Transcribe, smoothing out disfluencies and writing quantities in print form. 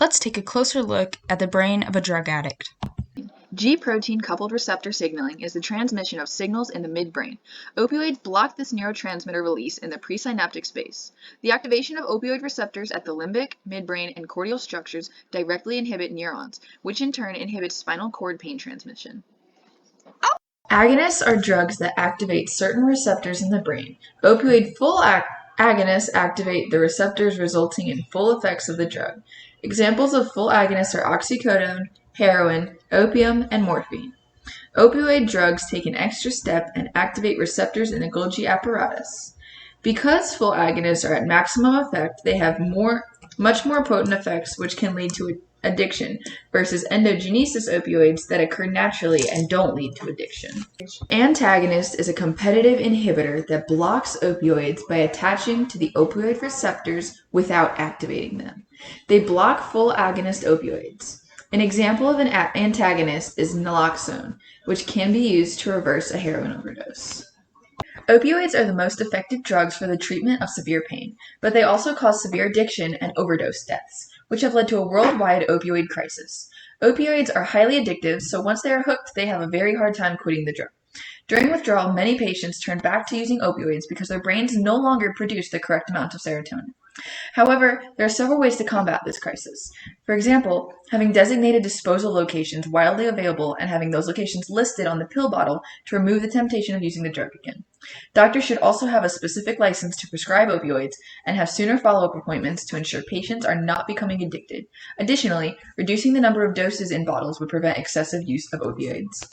Let's take a closer look at the brain of a drug addict. G-protein coupled receptor signaling is the transmission of signals in the midbrain. Opioids block this neurotransmitter release in the presynaptic space. The activation of opioid receptors at the limbic, midbrain, and cortical structures directly inhibit neurons, which in turn inhibits spinal cord pain transmission. Agonists are drugs that activate certain receptors in the brain. Opioid full agonists activate the receptors, resulting in full effects of the drug. Examples of full agonists are oxycodone, heroin, opium, and morphine. Opioid drugs take an extra step and activate receptors in the Golgi apparatus. Because full agonists are at maximum effect, they have much more potent effects which can lead to addiction versus endogenesis opioids that occur naturally and don't lead to addiction. Antagonist is a competitive inhibitor that blocks opioids by attaching to the opioid receptors without activating them. They block full agonist opioids. An example of an antagonist is naloxone, which can be used to reverse a heroin overdose. Opioids are the most effective drugs for the treatment of severe pain, but they also cause severe addiction and overdose deaths, which have led to a worldwide opioid crisis. Opioids are highly addictive, so once they are hooked, they have a very hard time quitting the drug. During withdrawal, many patients turn back to using opioids because their brains no longer produce the correct amount of serotonin. However, there are several ways to combat this crisis. For example, having designated disposal locations widely available and having those locations listed on the pill bottle to remove the temptation of using the drug again. Doctors should also have a specific license to prescribe opioids and have sooner follow-up appointments to ensure patients are not becoming addicted. Additionally, reducing the number of doses in bottles would prevent excessive use of opioids.